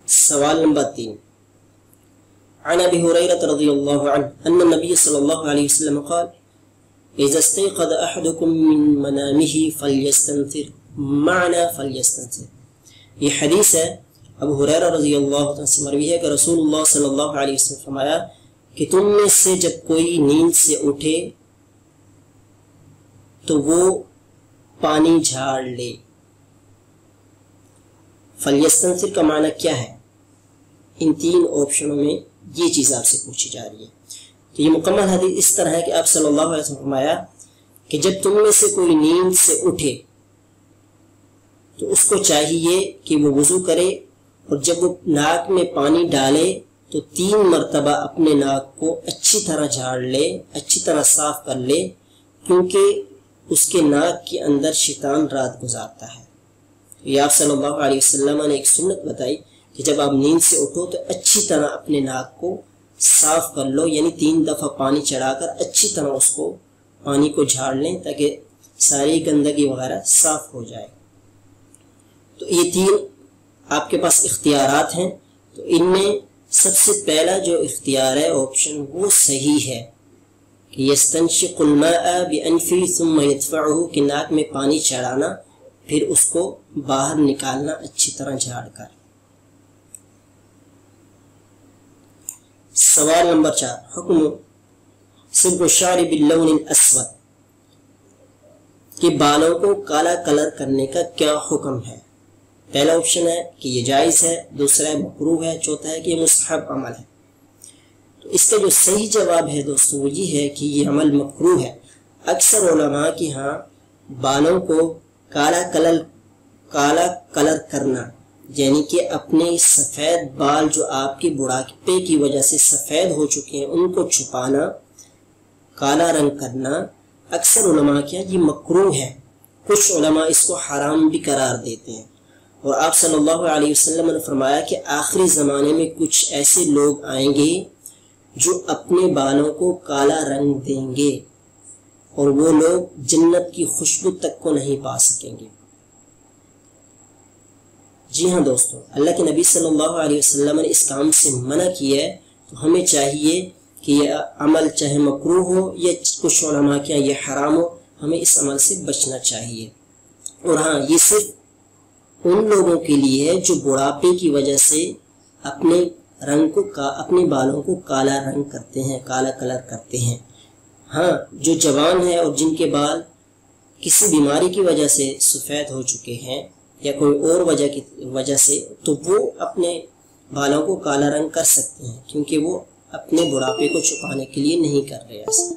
سوال نمبر 3 عن ابي هريره رضي الله عنه ان النبي صلى الله عليه وسلم قال اذا استيقظ احدكم من منامه فليستنثر معنى فليستنثر. یہ حدیث ہے ابو ہریرہ رضی اللہ عنہ سے مروی ہے کہ رسول اللہ صلی اللہ علیہ وسلم فرمایا کہ تم میں سے جب کوئی نیند سے اٹھے تو وہ پانی جھاڑ لے. فلیستنثر کا معنی کیا ہے؟ ان 3 آپشنوں میں یہ چیز آپ سے پوچھی جا رہی ہے. تو یہ مکمل حدیث اس طرح ہے کہ آپ صلی اللہ علیہ وسلم فرمایا کہ جب تم میں سے کوئی نیند سے اٹھے تو اس کو چاہیے کہ وہ وضو کرے اور جب وہ ناک میں پانی ڈالے تو 3 مرتبہ اپنے ناک کو اچھی طرح جھاڑ لے، اچھی طرح صاف کر لے، کیونکہ اس کے ناک کے اندر شیطان رات گزارتا ہے. یہ آپ صلی اللہ علیہ وسلم نے ایک سنت بتائی کہ جب آپ نیند سے اٹھو تو اچھی طرح اپنے ناک کو صاف کر لو، یعنی 3 دفعہ پانی چڑھا کر اچھی طرح اس کو پانی کو جھاڑ لیں تاکہ ساری گندگی وغیرہ صاف ہو جائے. تو یہ 3 آپ کے پاس اختیارات ہیں. تو ان میں سب سے پہلا جو اختیار ہے آپشن وہ صحیح ہے کہ یستنشق الماء بانفی ثم یدفعه، کہ ناک میں پانی چڑھانا پھر اس کو باہر نکالنا اچھی طرح جھاڑ کر. سوال نمبر 4 حکم صبغ الشعر باللون الاسود، کہ بالوں کو کالا کلر کرنے کا کیا حکم ہے؟ پہلا آپشن ہے کہ یہ جائز ہے، دوسرا ہے مکروہ ہے، چوتھا ہے کہ یہ مستحب عمل ہے. تو اس کا جو صحیح جواب ہے دوستو وہ یہ ہے کہ یہ عمل مکروہ ہے. اکثر علماء کی ہاں بالوں کو کالا کلر کرنا، یعنی کہ اپنے سفید بال جو آپ کے بڑھاپے کی وجہ سے سفید ہو چکے ہیں ان کو چھپانا، کالا رنگ کرنا، اکثر علماء کیا یہ مکروہ ہے. کچھ علماء اس کو حرام بھی قرار دیتے ہیں. اور آپ صلی اللہ علیہ وسلم نے فرمایا کہ آخری زمانے میں کچھ ایسے لوگ آئیں گے جو اپنے بالوں کو کالا رنگ دیں گے اور وہ لوگ جنت کی خوشبو تک کو نہیں پا سکیں گے. جی ہاں دوستو، اللہ کے نبی صلی اللہ علیہ وسلم نے اس کام سے منع کیا ہے. تو ہمیں چاہیے کہ یہ عمل چاہے مکروہ ہو یا کچھ علماء کیا یہ حرام ہو، ہمیں اس عمل سے بچنا چاہیے. اور ہاں یہ صرف ان لوگوں کے لیے ہے جو بڑھاپے کی وجہ سے اپنے بالوں کو کالا رنگ کرتے ہیں، کالا کلر کرتے ہیں. ہاں جو جوان ہے اور جن کے بال کسی بیماری کی وجہ سے سفید ہو چکے ہیں یا کوئی اور وجہ سے، تو وہ اپنے بالوں کو کالا رنگ کر سکتے ہیں کیونکہ وہ اپنے بڑھاپے کو چھپانے کے لیے نہیں کر رہے ایسا.